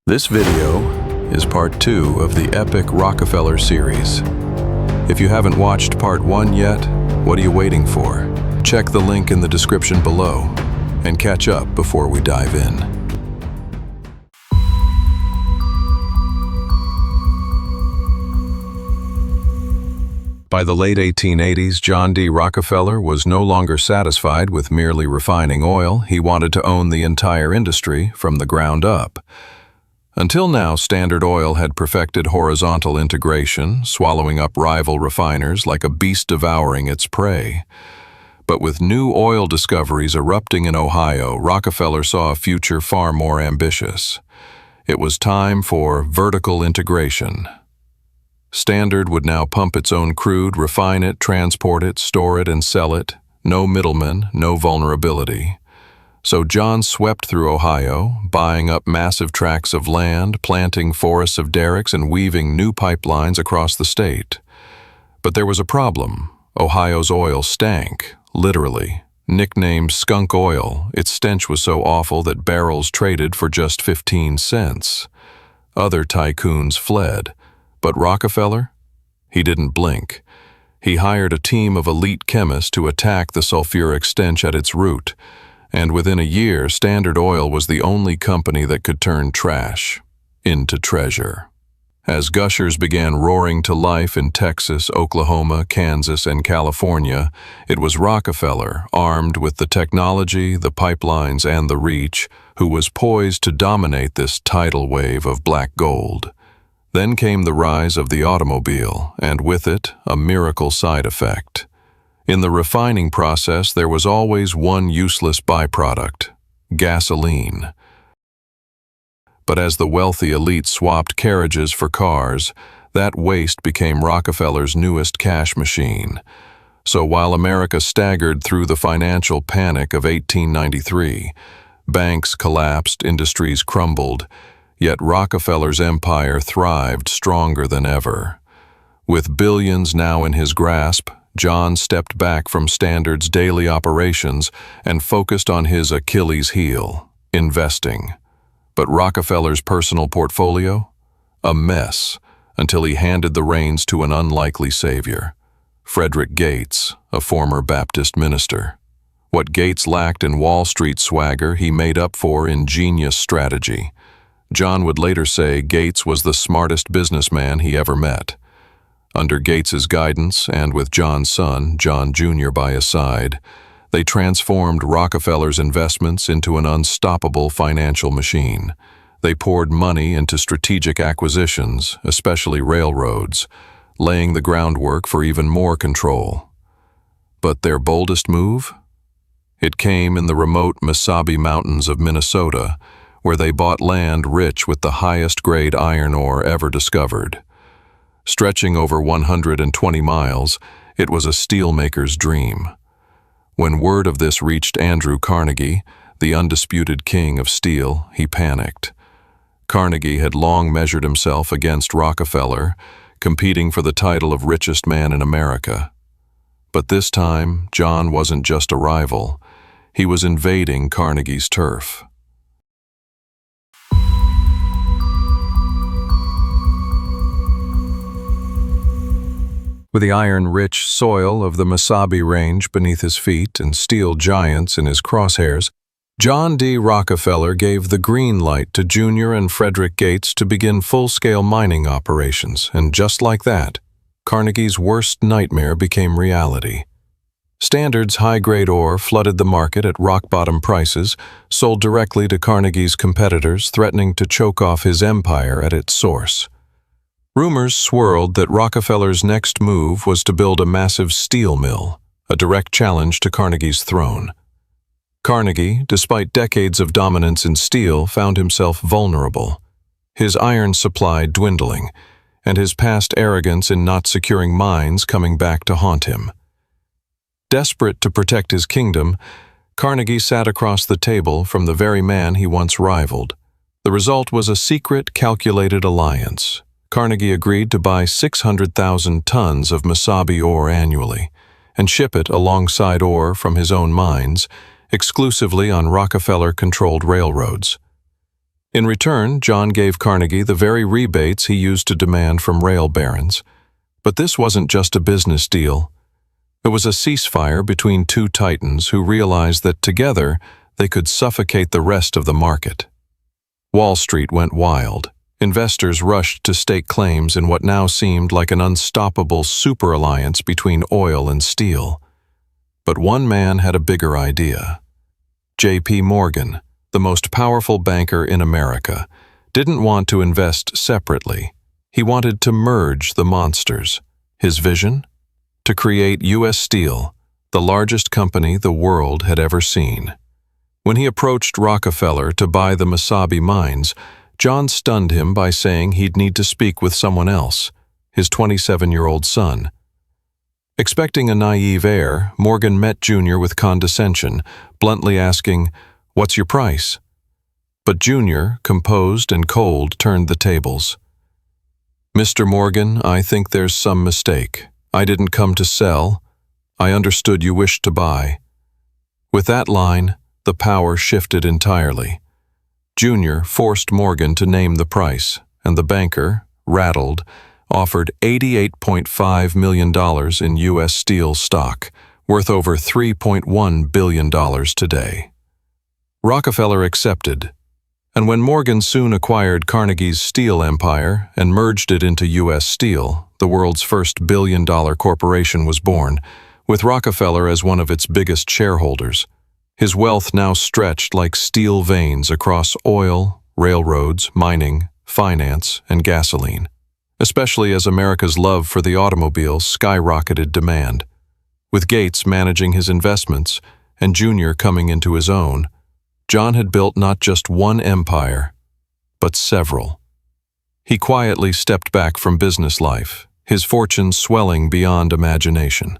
This video is part 2 of the epic Rockefeller series. If you haven't watched part 1 yet, what are you waiting for? Check the link in the description below and catch up before we dive in. By the late 1880s, John D. Rockefeller was no longer satisfied with merely refining oil. He wanted to own the entire industry from the ground up. Until now, Standard Oil had perfected horizontal integration, swallowing up rival refiners like a beast devouring its prey. But with new oil discoveries erupting in Ohio, Rockefeller saw a future far more ambitious. It was time for vertical integration. Standard would now pump its own crude, refine it, transport it, store it, and sell it. No middlemen, no vulnerability. So John swept through Ohio, buying up massive tracts of land, planting forests of derricks, and weaving new pipelines across the state. But there was a problem. Ohio's oil stank, literally. Nicknamed skunk oil, its stench was so awful that barrels traded for just 15 cents. Other tycoons fled. But Rockefeller? He didn't blink. He hired a team of elite chemists to attack the sulfuric stench at its root, and within a year, Standard Oil was the only company that could turn trash into treasure. As gushers began roaring to life in Texas, Oklahoma, Kansas, and California, it was Rockefeller, armed with the technology, the pipelines, and the reach, who was poised to dominate this tidal wave of black gold. Then came the rise of the automobile, and with it, a miracle side effect. In the refining process, there was always one useless byproduct: gasoline. But as the wealthy elite swapped carriages for cars, that waste became Rockefeller's newest cash machine. So while America staggered through the financial panic of 1893, banks collapsed, industries crumbled, yet Rockefeller's empire thrived stronger than ever. With billions now in his grasp, John stepped back from Standard's daily operations and focused on his Achilles heel, investing. But Rockefeller's personal portfolio? A mess, until he handed the reins to an unlikely savior, Frederick Gates, a former Baptist minister. What Gates lacked in Wall Street swagger, he made up for in genius strategy. John would later say Gates was the smartest businessman he ever met. Under Gates's guidance, and with John's son, John Jr. by his side, they transformed Rockefeller's investments into an unstoppable financial machine. They poured money into strategic acquisitions, especially railroads, laying the groundwork for even more control. But their boldest move? It came in the remote Mesabi Mountains of Minnesota, where they bought land rich with the highest grade iron ore ever discovered. Stretching over 120 miles, it was a steelmaker's dream. When word of this reached Andrew Carnegie, the undisputed king of steel, he panicked. Carnegie had long measured himself against Rockefeller, competing for the title of richest man in America. But this time, John wasn't just a rival. He was invading Carnegie's turf. With the iron-rich soil of the Mesabi Range beneath his feet and steel giants in his crosshairs, John D. Rockefeller gave the green light to Junior and Frederick Gates to begin full-scale mining operations, and just like that, Carnegie's worst nightmare became reality. Standard's high-grade ore flooded the market at rock-bottom prices, sold directly to Carnegie's competitors, threatening to choke off his empire at its source. Rumors swirled that Rockefeller's next move was to build a massive steel mill, a direct challenge to Carnegie's throne. Carnegie, despite decades of dominance in steel, found himself vulnerable, his iron supply dwindling, and his past arrogance in not securing mines coming back to haunt him. Desperate to protect his kingdom, Carnegie sat across the table from the very man he once rivaled. The result was a secret, calculated alliance. Carnegie agreed to buy 600,000 tons of Mesabi ore annually and ship it alongside ore from his own mines, exclusively on Rockefeller-controlled railroads. In return, John gave Carnegie the very rebates he used to demand from rail barons. But this wasn't just a business deal. It was a ceasefire between two titans who realized that together they could suffocate the rest of the market. Wall Street went wild. Investors rushed to stake claims in what now seemed like an unstoppable super-alliance between oil and steel. But one man had a bigger idea. J.P. Morgan, the most powerful banker in America, didn't want to invest separately. He wanted to merge the monsters. His vision? To create U.S. Steel, the largest company the world had ever seen. When he approached Rockefeller to buy the Mesabi mines, John stunned him by saying he'd need to speak with someone else, his 27-year-old son. Expecting a naive heir, Morgan met Junior with condescension, bluntly asking, "What's your price?" But Junior, composed and cold, turned the tables. "Mr. Morgan, I think there's some mistake. I didn't come to sell. I understood you wished to buy." With that line, the power shifted entirely. Junior forced Morgan to name the price, and the banker, rattled, offered $88.5 million in U.S. Steel stock, worth over $3.1 billion today. Rockefeller accepted, and when Morgan soon acquired Carnegie's steel empire and merged it into U.S. Steel, the world's first billion-dollar corporation was born, with Rockefeller as one of its biggest shareholders. His wealth now stretched like steel veins across oil, railroads, mining, finance, and gasoline, especially as America's love for the automobile skyrocketed demand. With Gates managing his investments and Junior coming into his own, John had built not just one empire, but several. He quietly stepped back from business life, his fortune swelling beyond imagination.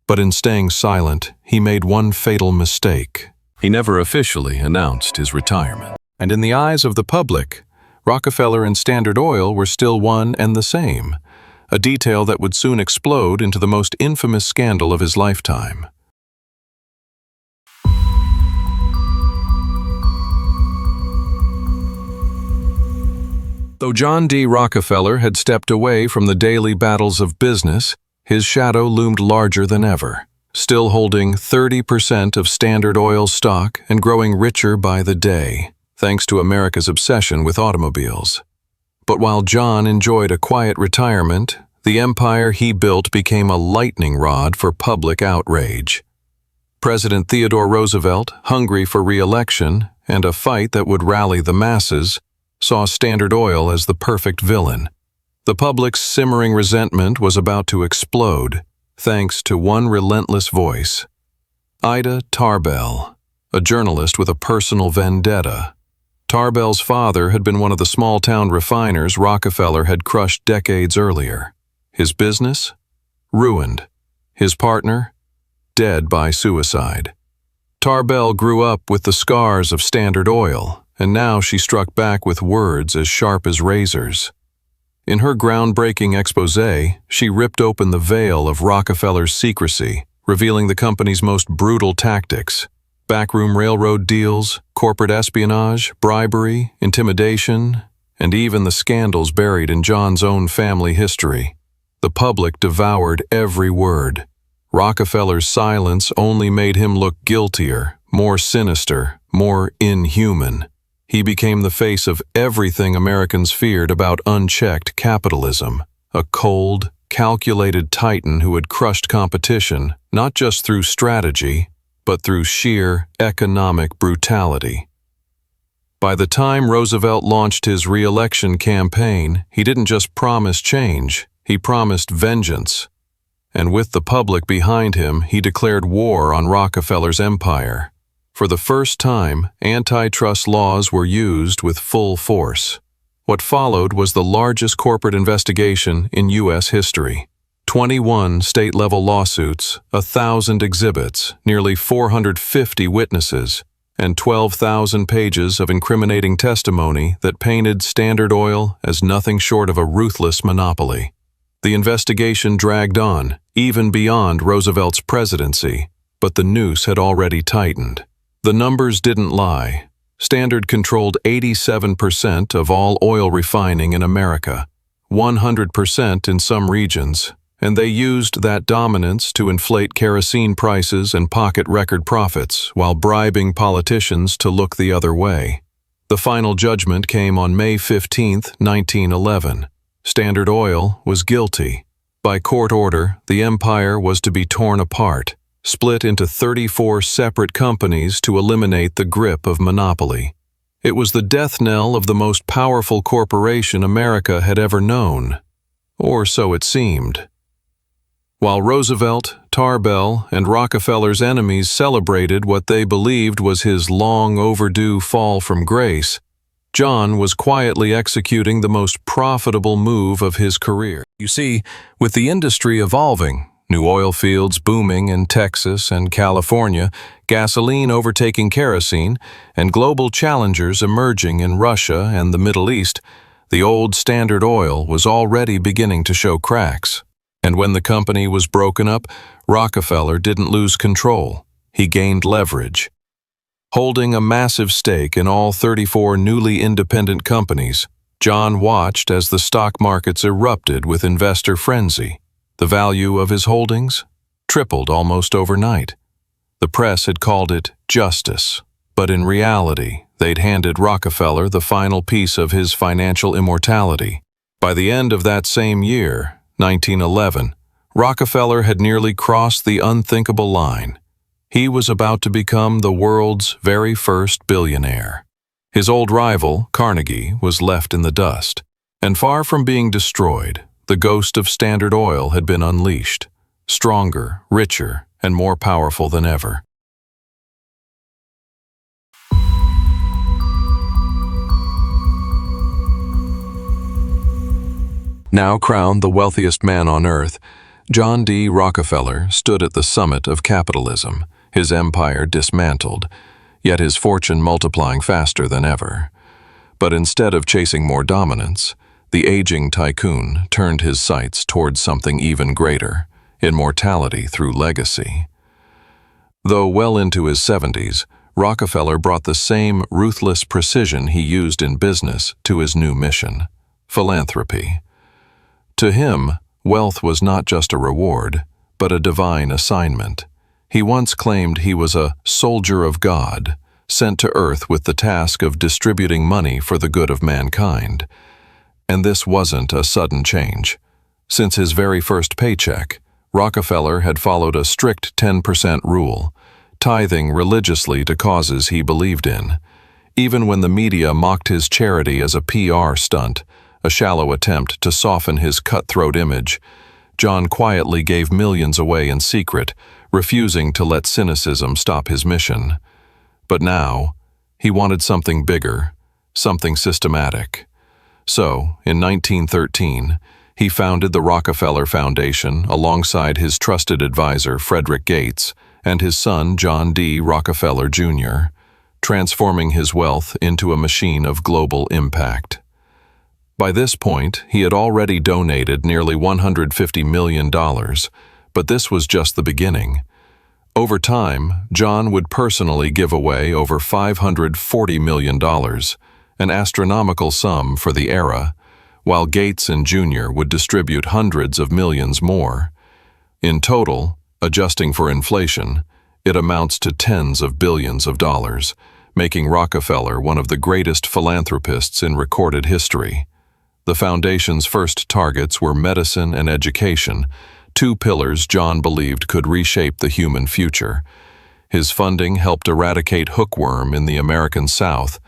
But in staying silent, he made one fatal mistake. He never officially announced his retirement. And in the eyes of the public, Rockefeller and Standard Oil were still one and the same, a detail that would soon explode into the most infamous scandal of his lifetime. Though John D. Rockefeller had stepped away from the daily battles of business, his shadow loomed larger than ever, still holding 30% of Standard Oil stock and growing richer by the day, thanks to America's obsession with automobiles. But while John enjoyed a quiet retirement, the empire he built became a lightning rod for public outrage. President Theodore Roosevelt, hungry for re-election and a fight that would rally the masses, saw Standard Oil as the perfect villain. The public's simmering resentment was about to explode, thanks to one relentless voice. Ida Tarbell, a journalist with a personal vendetta. Tarbell's father had been one of the small-town refiners Rockefeller had crushed decades earlier. His business? Ruined. His partner? Dead by suicide. Tarbell grew up with the scars of Standard Oil, and now she struck back with words as sharp as razors. In her groundbreaking exposé, she ripped open the veil of Rockefeller's secrecy, revealing the company's most brutal tactics: backroom railroad deals, corporate espionage, bribery, intimidation, and even the scandals buried in John's own family history. The public devoured every word. Rockefeller's silence only made him look guiltier, more sinister, more inhuman. He became the face of everything Americans feared about unchecked capitalism, a cold, calculated titan who had crushed competition, not just through strategy, but through sheer economic brutality. By the time Roosevelt launched his re-election campaign, he didn't just promise change, he promised vengeance. And with the public behind him, he declared war on Rockefeller's empire. For the first time, antitrust laws were used with full force. What followed was the largest corporate investigation in U.S. history. 21 state-level lawsuits, 1,000 exhibits, nearly 450 witnesses, and 12,000 pages of incriminating testimony that painted Standard Oil as nothing short of a ruthless monopoly. The investigation dragged on, even beyond Roosevelt's presidency, but the noose had already tightened. The numbers didn't lie. Standard controlled 87% of all oil refining in America, 100% in some regions, and they used that dominance to inflate kerosene prices and pocket record profits while bribing politicians to look the other way. The final judgment came on May 15, 1911. Standard Oil was guilty. By court order, the empire was to be torn apart, split into 34 separate companies to eliminate the grip of monopoly. It was the death knell of the most powerful corporation America had ever known. Or so it seemed. While Roosevelt, Tarbell, and Rockefeller's enemies celebrated what they believed was his long-overdue fall from grace, John was quietly executing the most profitable move of his career. You see, with the industry evolving, new oil fields booming in Texas and California, gasoline overtaking kerosene, and global challengers emerging in Russia and the Middle East, the old Standard Oil was already beginning to show cracks. And when the company was broken up, Rockefeller didn't lose control. He gained leverage. Holding a massive stake in all 34 newly independent companies, John watched as the stock markets erupted with investor frenzy. The value of his holdings tripled almost overnight. The press had called it justice, but in reality, they'd handed Rockefeller the final piece of his financial immortality. By the end of that same year, 1911, Rockefeller had nearly crossed the unthinkable line. He was about to become the world's very first billionaire. His old rival, Carnegie, was left in the dust, and far from being destroyed, the ghost of Standard Oil had been unleashed, stronger, richer, and more powerful than ever. Now crowned the wealthiest man on earth, John D. Rockefeller stood at the summit of capitalism, his empire dismantled, yet his fortune multiplying faster than ever. But instead of chasing more dominance, the aging tycoon turned his sights towards something even greater, immortality through legacy. Though well into his 70s, Rockefeller brought the same ruthless precision he used in business to his new mission, philanthropy. To him, wealth was not just a reward, but a divine assignment. He once claimed he was a soldier of God, sent to earth with the task of distributing money for the good of mankind. And this wasn't a sudden change. Since his very first paycheck, Rockefeller had followed a strict 10% rule, tithing religiously to causes he believed in. Even when the media mocked his charity as a PR stunt, a shallow attempt to soften his cutthroat image, John quietly gave millions away in secret, refusing to let cynicism stop his mission. But now, he wanted something bigger, something systematic. So, in 1913, he founded the Rockefeller Foundation alongside his trusted advisor Frederick Gates and his son John D. Rockefeller Jr., transforming his wealth into a machine of global impact. By this point, he had already donated nearly $150 million, but this was just the beginning. Over time, John would personally give away over $540 million, an astronomical sum for the era, while Gates and Jr. would distribute hundreds of millions more. In total, adjusting for inflation, it amounts to tens of billions of dollars, making Rockefeller one of the greatest philanthropists in recorded history. The foundation's first targets were medicine and education, two pillars John believed could reshape the human future. His funding helped eradicate hookworm in the American South,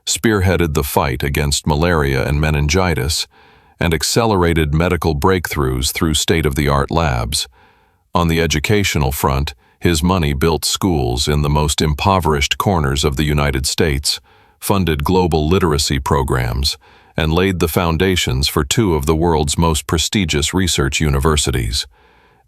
spearheaded the fight against malaria and meningitis, and accelerated medical breakthroughs through state-of-the-art labs. On the educational front, his money built schools in the most impoverished corners of the United States, funded global literacy programs, and laid the foundations for two of the world's most prestigious research universities.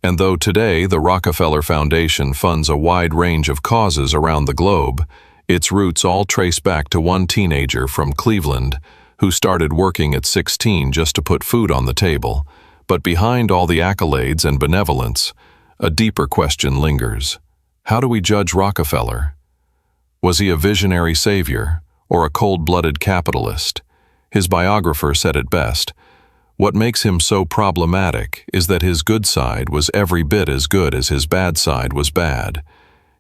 And though today the Rockefeller Foundation funds a wide range of causes around the globe, its roots all trace back to one teenager from Cleveland who started working at 16 just to put food on the table. But behind all the accolades and benevolence, a deeper question lingers. How do we judge Rockefeller? Was he a visionary savior, or a cold-blooded capitalist. His biographer said it best. What makes him so problematic is that his good side was every bit as good as his bad side was bad.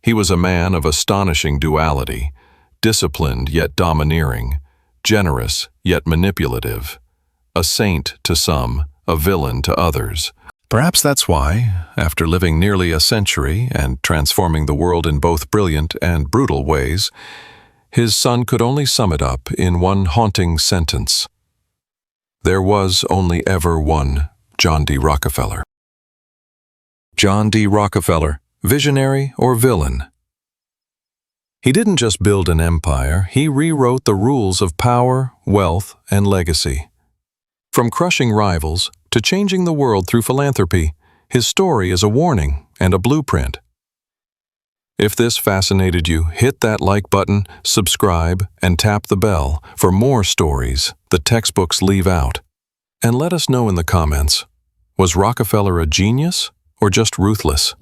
He was a man of astonishing duality, disciplined yet domineering, generous yet manipulative, a saint to some, a villain to others. Perhaps that's why, after living nearly a century and transforming the world in both brilliant and brutal ways, his son could only sum it up in one haunting sentence. There was only ever one John D. Rockefeller. John D. Rockefeller, visionary or villain? He didn't just build an empire, he rewrote the rules of power, wealth, and legacy. From crushing rivals to changing the world through philanthropy, his story is a warning and a blueprint. If this fascinated you, hit that like button, subscribe, and tap the bell for more stories the textbooks leave out. And let us know in the comments, was Rockefeller a genius or just ruthless?